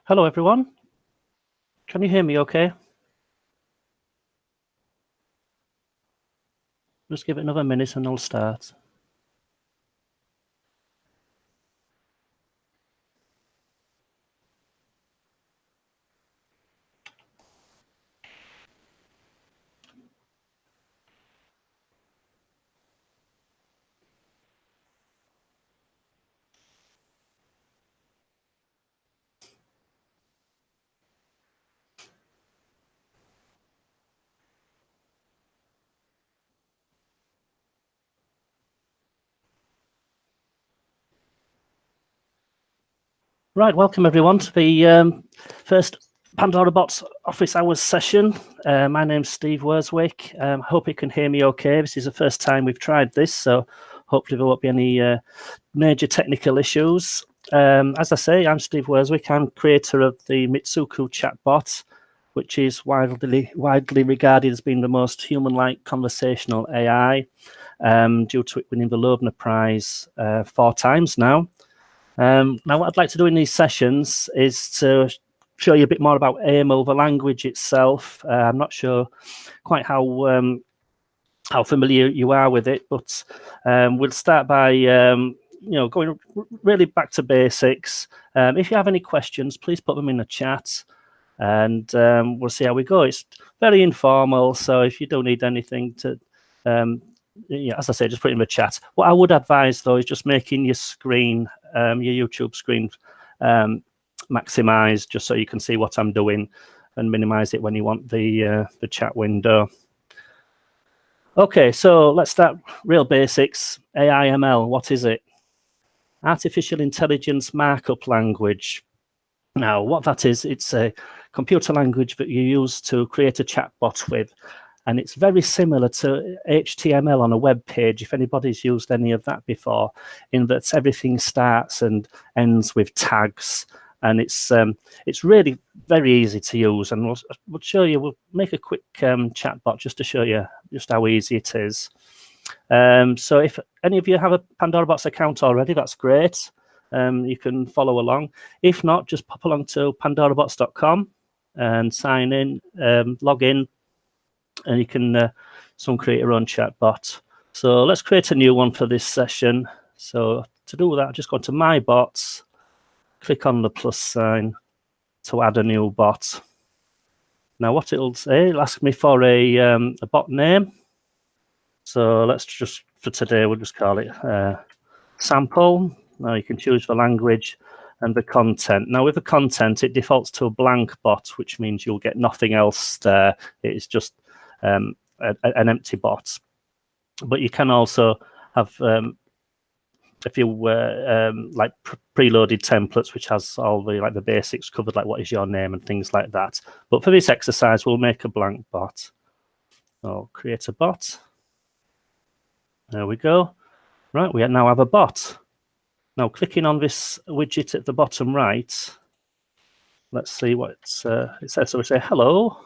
Hello, everyone. Can you hear me okay? Just give it another minute and I'll start. Right, welcome everyone to the first Pandorabots office hours session. My name's Steve Worswick. I hope you can hear me okay. This is the first time we've tried this, so hopefully there won't be any major technical issues. As I say, I'm Steve Worswick. I'm creator of the Mitsuku chatbot, which is widely regarded as being the most human-like conversational AI, due to it winning the Loebner Prize 4 times now. Now, what I'd like to do in these sessions is to show you a bit more about AIML, the language itself. I'm not sure quite how familiar you are with it, but we'll start by going really back to basics. If you have any questions, please put them in the chat, and we'll see how we go. It's very informal, so if you don't need anything to as I say, just put it in the chat. What I would advise, though, is just making your screen, your YouTube screen, maximize, just so you can see what I'm doing, and minimize it when you want the chat window. Okay, so let's start real basics. AIML, what is it? Artificial Intelligence Markup Language. Now, what that is, it's a computer language that you use to create a chatbot with. And it's very similar to HTML on a web page, if anybody's used any of that before, in that everything starts and ends with tags. And it's really very easy to use. And we'll show you, we'll make a quick chatbot just to show you just how easy it is. So if any of you have a Pandorabots account already, that's great. You can follow along. If not, just pop along to pandorabots.com and sign in, log in, and you can create your own chatbot. So let's create a new one for this session. So to do that, just go to My Bots, click on the plus sign to add a new bot. Now what it'll say, it'll ask me for a bot name. So let's just, for today, we'll just call it sample. Now you can choose the language and the content. Now with the content, it defaults to a blank bot, which means you'll get nothing else there. It's just an empty bot. But you can also have a few like preloaded templates, which has all the the basics covered, like what is your name and things like that. But for this exercise, we'll make a blank bot. So create a bot. There we go. Right, we now have a bot. Now clicking on this widget at the bottom right, let's see what it says. So we say hello,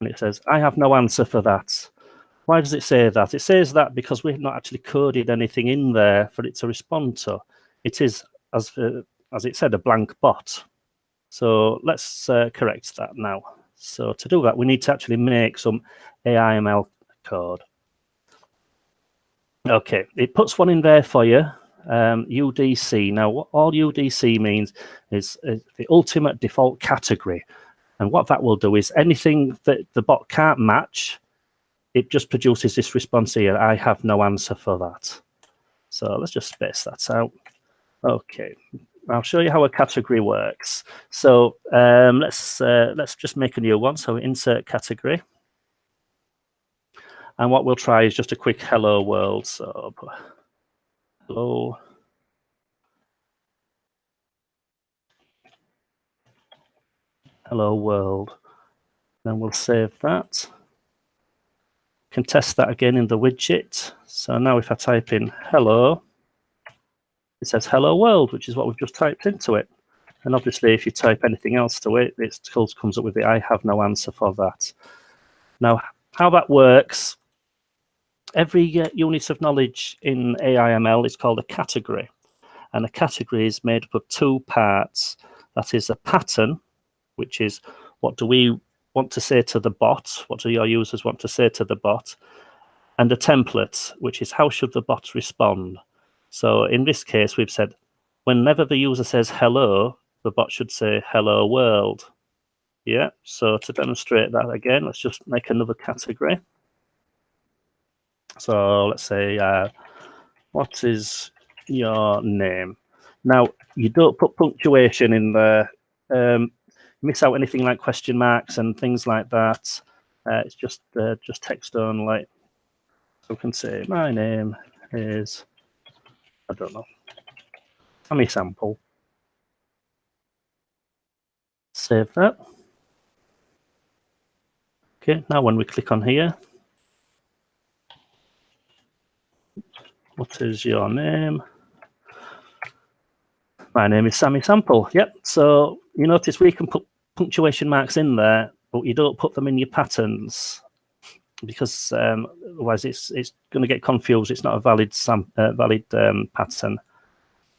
and it says, I have no answer for that. Why does it say that? It says that because we've not actually coded anything in there for it to respond to. It is, as it said, a blank bot. So let's correct that now. So to do that, we need to actually make some AIML code. Okay, it puts one in there for you, UDC. Now, what all UDC means is the ultimate default category. And what that will do is anything that the bot can't match, it just produces this response here. I have no answer for that. So let's just space that out. Okay, I'll show you how a category works. So let's just make a new one. So insert category. And what we'll try is just a quick hello world. So hello. Hello world. Then we'll save that. Can test that again in the widget. So now if I type in hello, it says hello world, which is what we've just typed into it. And obviously if you type anything else to it, it still comes up with the I have no answer for that. Now how that works, every unit of knowledge in AIML is called a category. And a category is made up of 2 parts. That is a pattern, which is what do we want to say to the bot? What do your users want to say to the bot? And a template, which is how should the bot respond? So in this case, we've said, whenever the user says hello, the bot should say hello world. Yeah, so to demonstrate that again, let's just make another category. So let's say, what is your name? Now, you don't put punctuation in there. Miss out anything like question marks and things like that. It's just text only. So we can say, my name is, I don't know, Sammy Sample. Save that. Okay, now when we click on here, what is your name? My name is Sammy Sample. Yep, so you notice we can put punctuation marks in there, but you don't put them in your patterns because otherwise it's going to get confused. It's not a valid pattern.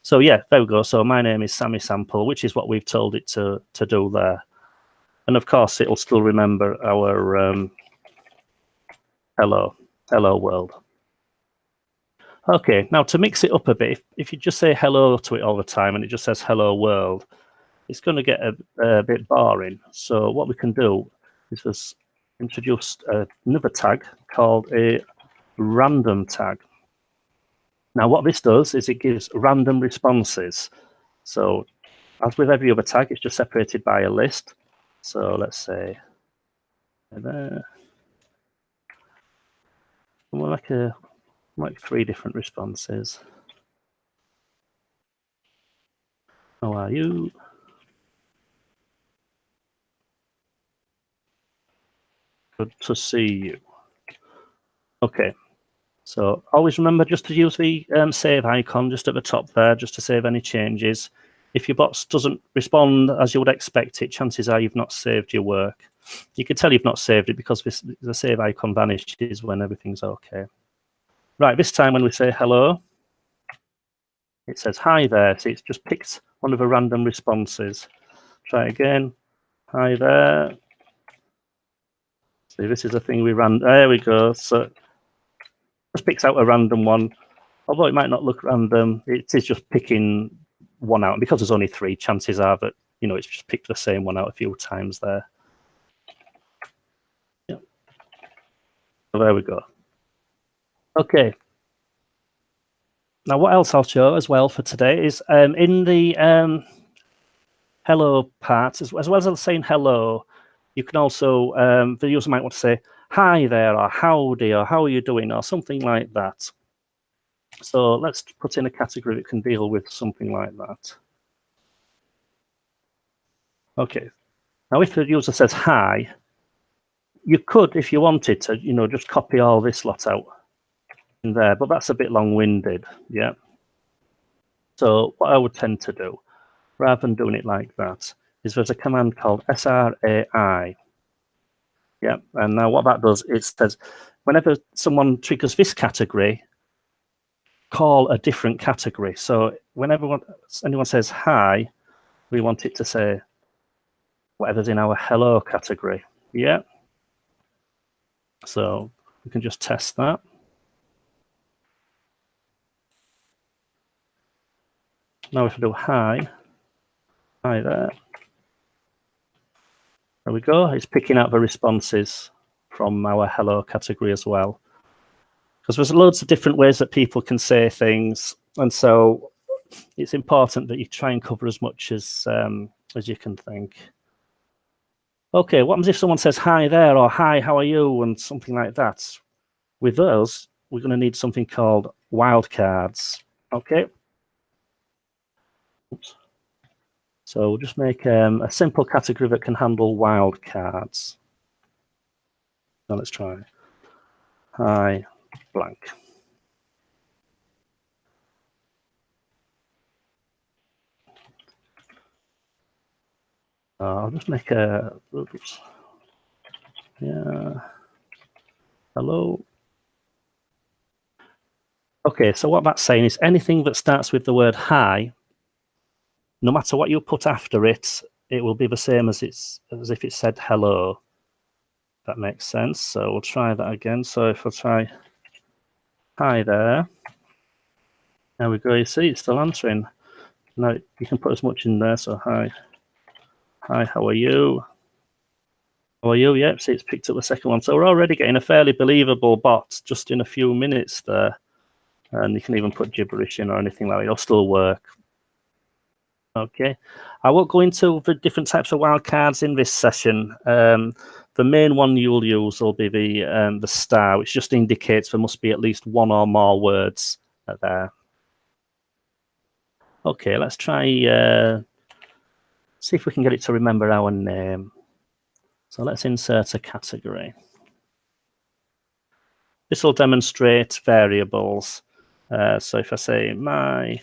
So yeah, there we go. So my name is Sammy Sample, which is what we've told it to do there. And of course, it'll still remember our hello world. Okay, now to mix it up a bit, if you just say hello to it all the time and it just says hello world, it's going to get a bit boring. So what we can do is just introduce another tag called a random tag. Now what this does is it gives random responses. So as with every other tag, it's just separated by a list. So let's say there. We'll like 3 different responses. How are you? Good to see you. Okay, so always remember just to use the save icon just at the top there, just to save any changes. If your bot doesn't respond as you would expect it, chances are you've not saved your work. You can tell you've not saved it because the save icon vanishes when everything's okay. Right, this time when we say hello, it says hi there. See, it's just picked one of the random responses. Try again. Hi there. See, this is a thing we ran. There we go. So just picks out a random one. Although it might not look random, it is just picking one out. And because there's only 3, chances are that it's just picked the same one out a few times there. Yeah. So there we go. Okay. Now, what else I'll show as well for today is in the hello part, as well as saying hello, you can also, the user might want to say, hi there, or howdy, or how are you doing, or something like that. So let's put in a category that can deal with something like that. Okay. Now, if the user says hi, you could, if you wanted to, just copy all this lot out in there, but that's a bit long-winded, yeah. So what I would tend to do, rather than doing it like that, is there's a command called SRAI. Yeah, and now what that does, it says, whenever someone triggers this category, call a different category. So whenever anyone says hi, we want it to say whatever's in our hello category. Yeah. So we can just test that. Now if I do hi there. There we go. It's picking out the responses from our hello category as well. Because there's loads of different ways that people can say things. And so it's important that you try and cover as much as you can think. Okay, what happens if someone says hi there or hi, how are you, and something like that? With those, we're going to need something called wildcards. Okay. Oops. So we'll just make a simple category that can handle wildcards. Now let's try hi blank. I'll just make a, oops. Yeah, hello. Okay, so what that's saying is anything that starts with the word hi no matter what you put after it, it will be the same as if it said hello. That makes sense. So we'll try that again. So if I try hi there we go. You see, it's still answering. Now you can put as much in there. So hi, how are you? How are you? Yep, see, it's picked up the second one. So we're already getting a fairly believable bot just in a few minutes there. And you can even put gibberish in or anything like that. It'll still work. Okay, I won't go into the different types of wildcards in this session. The main one you'll use will be the star, which just indicates there must be at least one or more words there. Okay, let's try see if we can get it to remember our name. So let's insert a category. This will demonstrate variables. So if I say my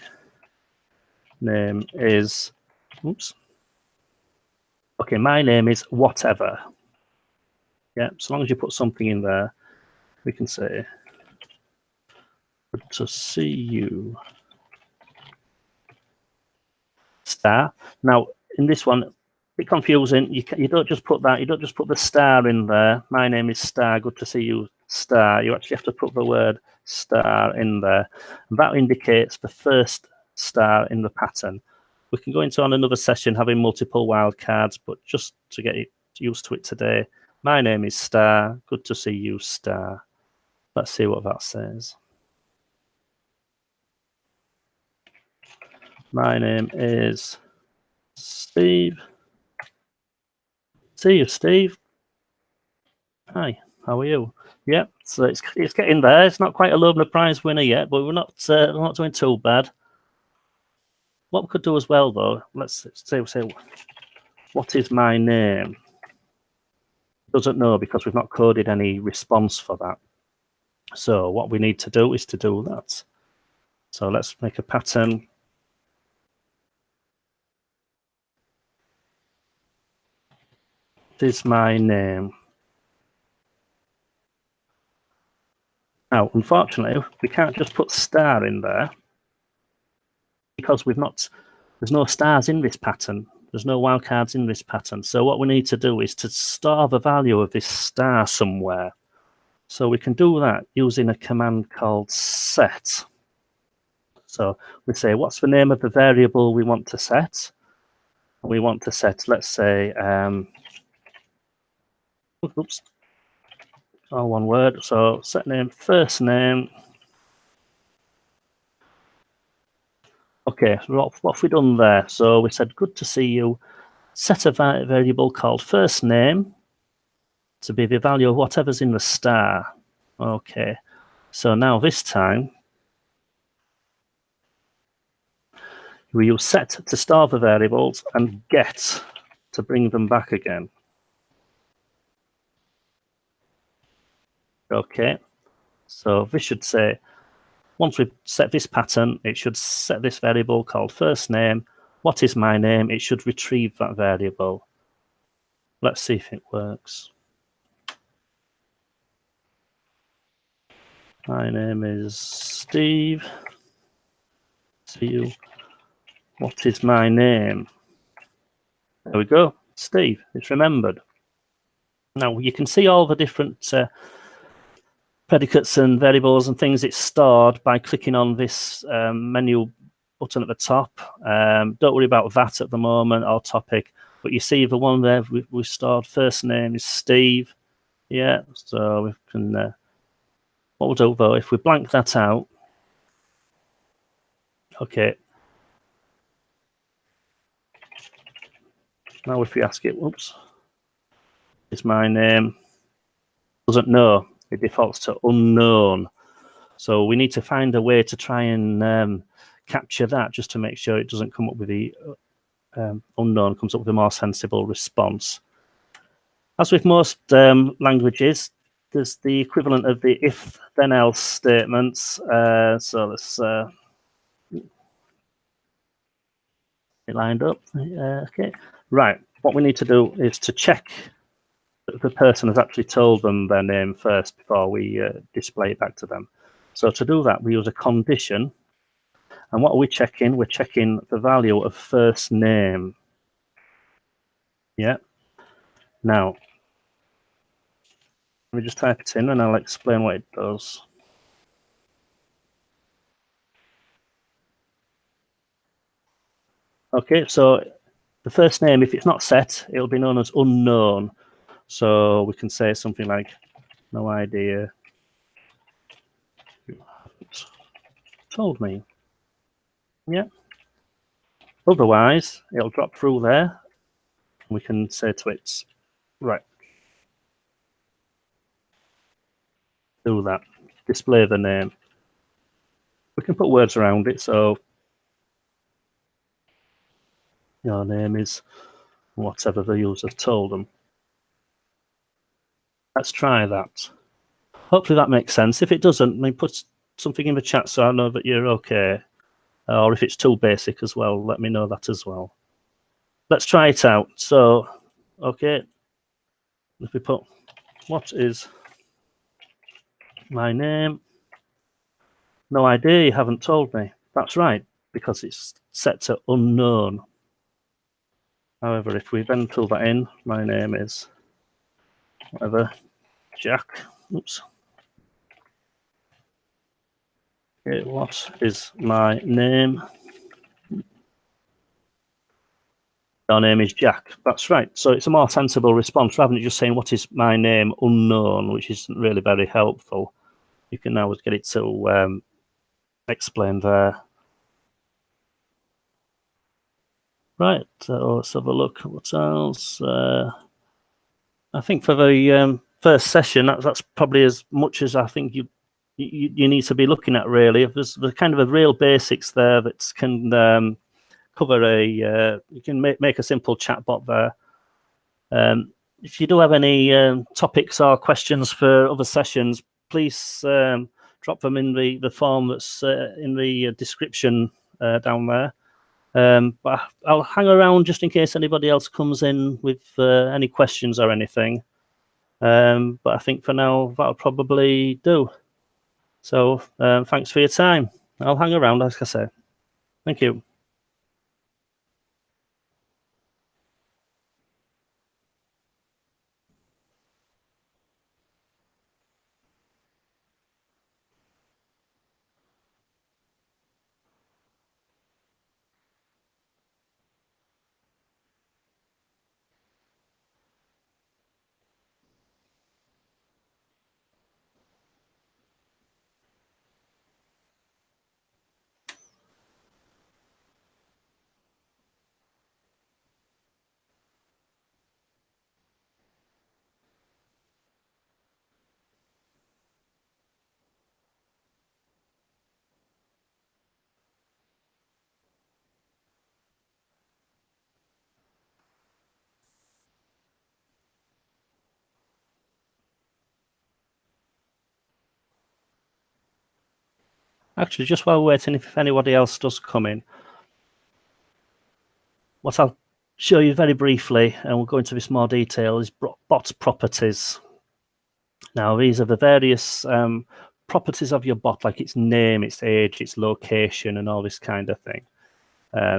name is, oops. Okay, my name is whatever. Yeah, so long as you put something in there, we can say, good to see you, star. Now, in this one, a bit confusing. You don't just put that. You don't just put the star in there. My name is Star. Good to see you, Star. You actually have to put the word star in there. And that indicates the first star in the pattern. We can go into on another session having multiple wildcards, but just to get used to it today, my name is Star. Good to see you, Star. Let's see what that says. My name is Steve. See you, Steve. Hi, how are you? Yep, so it's getting there. It's not quite a Loebner Prize winner yet, but we're not doing too bad. What we could do as well, though, let's say, what is my name? Doesn't know because we've not coded any response for that. So what we need to do is to do that. So let's make a pattern. What is my name? Now, unfortunately, we can't just put star in there because there's no stars in this pattern. There's no wildcards in this pattern. So what we need to do is to store the value of this star somewhere. So we can do that using a command called set. So we say, what's the name of the variable we want to set? We want to set, let's say, oops, all one word. So set name, first name. Okay, so what have we done there? So we said, good to see you. Set a variable called first name to be the value of whatever's in the star. Okay, so now this time, we use set to store the variables and get to bring them back again. Okay, so this should say, once we've set this pattern, it should set this variable called first name. What is my name? It should retrieve that variable. Let's see if it works. My name is Steve. See you. What is my name? There we go, Steve. It's remembered. Now you can see all the different predicates and variables and things it's stored by clicking on this menu button at the top. Don't worry about that at the moment or topic, but you see the one there we stored first name is Steve. Yeah, so we can, what we'll do though, if we blank that out, okay. Now if we ask it, whoops, is my name, doesn't know, it defaults to unknown. So we need to find a way to try and capture that just to make sure it doesn't come up with the unknown, comes up with a more sensible response. As with most languages, there's the equivalent of the if then else statements. So let's it lined up. Okay, right. What we need to do is to check that the person has actually told them their name first before we display it back to them. So to do that, we use a condition. And what are we checking? We're checking the value of first name. Yeah. Now, let me just type it in and I'll explain what it does. Okay, so the first name, if it's not set, it'll be known as unknown. So we can say something like, no idea. You haven't told me. Yeah. Otherwise, it'll drop through there. We can say to it, right, do that. Display the name. We can put words around it. So your name is whatever the user told them. Let's try that. Hopefully that makes sense. If it doesn't, I mean, put something in the chat so I know that you're okay. Or if it's too basic as well, let me know that as well. Let's try it out. So, okay, if we put, what is my name? No idea, you haven't told me. That's right, because it's set to unknown. However, if we then fill that in, my name is whatever, Jack. Oops. Okay, what is my name? Your name is Jack. That's right. So it's a more sensible response rather than just saying, what is my name unknown, which isn't really very helpful. You can now get it to explain there. Right, let's have a look at what else. I think for the first session, that's probably as much as I think you need to be looking at, really. There's kind of a real basics there that can cover you can make a simple chatbot there. If you do have any topics or questions for other sessions, please drop them in the form that's in the description down there. But I'll hang around just in case anybody else comes in with any questions or anything. But I think for now, that'll probably do. So thanks for your time. I'll hang around, like I say. Thank you. Actually, just while we're waiting, if anybody else does come in, what I'll show you very briefly, and we'll go into this more detail, is bot properties. Now, these are the various properties of your bot, like its name, its age, its location, and all this kind of thing.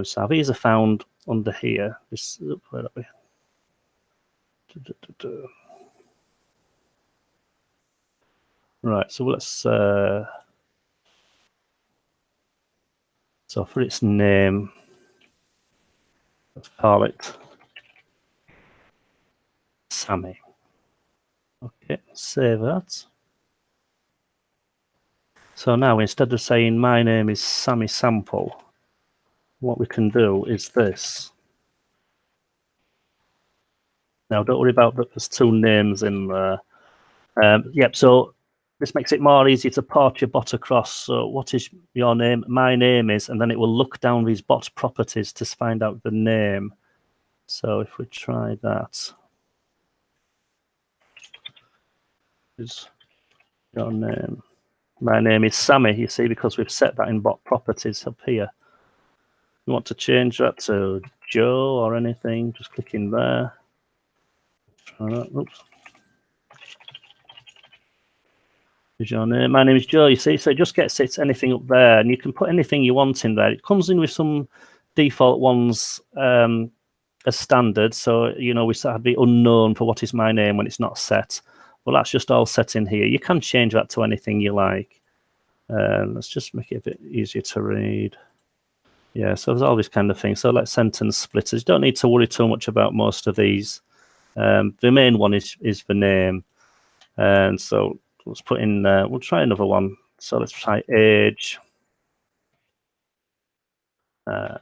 So these are found under here. This, where are we? Right, so let's so for its name, let's call it Sammy. Okay, save that. So now instead of saying my name is Sammy Sample, what we can do is this. Now don't worry about that, there's two names in there. Yep, so this makes it more easy to port your bot across. So what is your name? My name is, and then it will look down these bot properties to find out the name. So if we try that, is your name? My name is Sammy, you see, because we've set that in bot properties up here. You want to change that to Joe or anything, just click in there. Try that. Oops. Is your name? My name is Joe, you see, so it just gets it anything up there, and you can put anything you want in there. It comes in with some default ones as standard, so we have the unknown for what is my name when it's not set. Well, that's just all set in here. You can change that to anything you like. Let's just make it a bit easier to read. Yeah, so there's all this kind of thing. So like sentence splitters, you don't need to worry too much about most of these. The main one is the name, and so let's put in. We'll try another one. So let's try age. Yeah,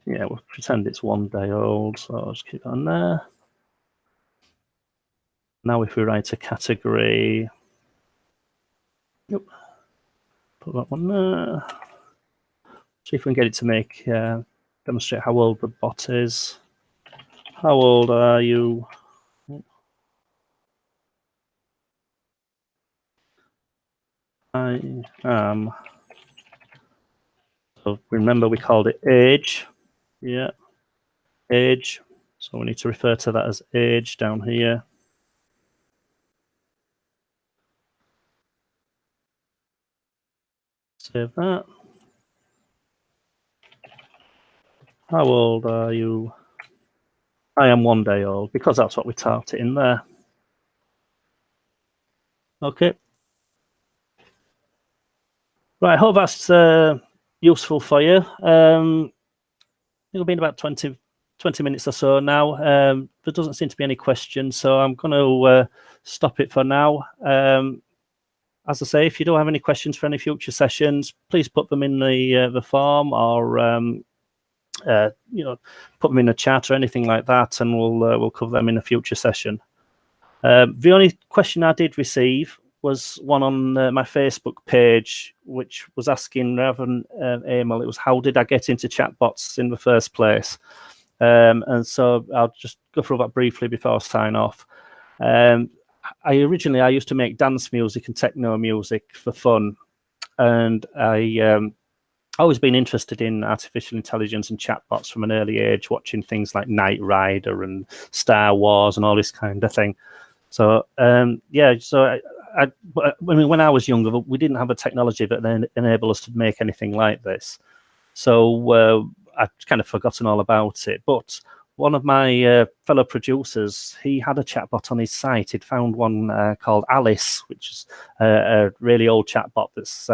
we'll pretend it's 1 day old. So I'll just keep that on there. Now, if we write a category, put that one there. See if we can get it to make demonstrate how old the bot is. How old are you? I am. So remember, we called it age. Yeah, age. So we need to refer to that as age down here. Save that. How old are you? I am 1 day old, because that's what we typed it in there. Okay. Right, I hope that's useful for you. It'll be in about 20 minutes or so now. There doesn't seem to be any questions, so I'm going to stop it for now. As I say, if you do have any questions for any future sessions, please put them in the form, or put them in a chat or anything like that, and we'll cover them in a future session. The only question I did receive was one on my Facebook page, which was asking, rather than AIML, it was how did I get into chatbots in the first place? And so I'll just go through that briefly before I sign off. I used to make dance music and techno music for fun, and I always been interested in artificial intelligence and chatbots from an early age, watching things like Knight Rider and Star Wars and all this kind of thing. So when I was younger, we didn't have a technology that then enabled us to make anything like this. So I've kind of forgotten all about it. But one of my fellow producers, he had a chatbot on his site. He'd found one called Alice, which is a really old chatbot that's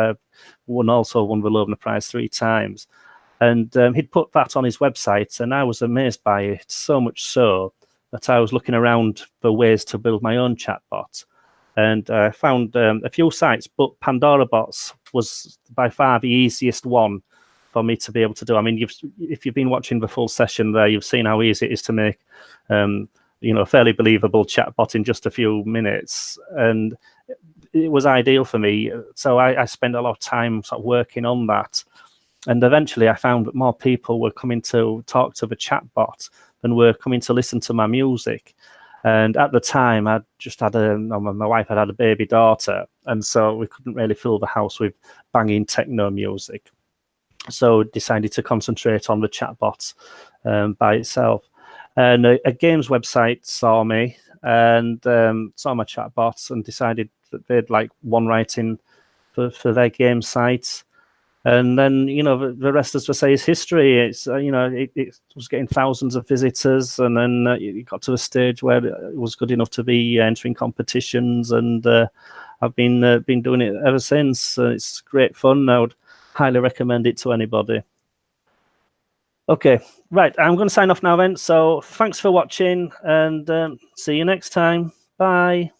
won the Loebner Prize 3 times. And he'd put that on his website, and I was amazed by it, so much so that I was looking around for ways to build my own chatbot. And I found a few sites, but Pandorabots was by far the easiest one for me to be able to do. I mean, if you've been watching the full session there, you've seen how easy it is to make a fairly believable chatbot in just a few minutes. And it was ideal for me. So I spent a lot of time sort of working on that. And eventually I found that more people were coming to talk to the chatbot than were coming to listen to my music. And at the time, I just had my wife had a baby daughter, and so we couldn't really fill the house with banging techno music. So decided to concentrate on the chatbots by itself. And a games website saw me and saw my chatbots and decided that they'd like one writing for their game sites. And then, the rest, as I say, is history. It's, it was getting thousands of visitors, and then it got to a stage where it was good enough to be entering competitions, and I've been doing it ever since. It's great fun. I would highly recommend it to anybody. Okay, right. I'm going to sign off now then. So thanks for watching, and see you next time. Bye.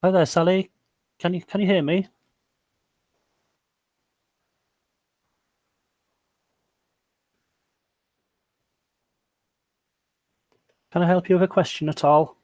Hi there, Sally. Can you hear me? Can I help you with a question at all?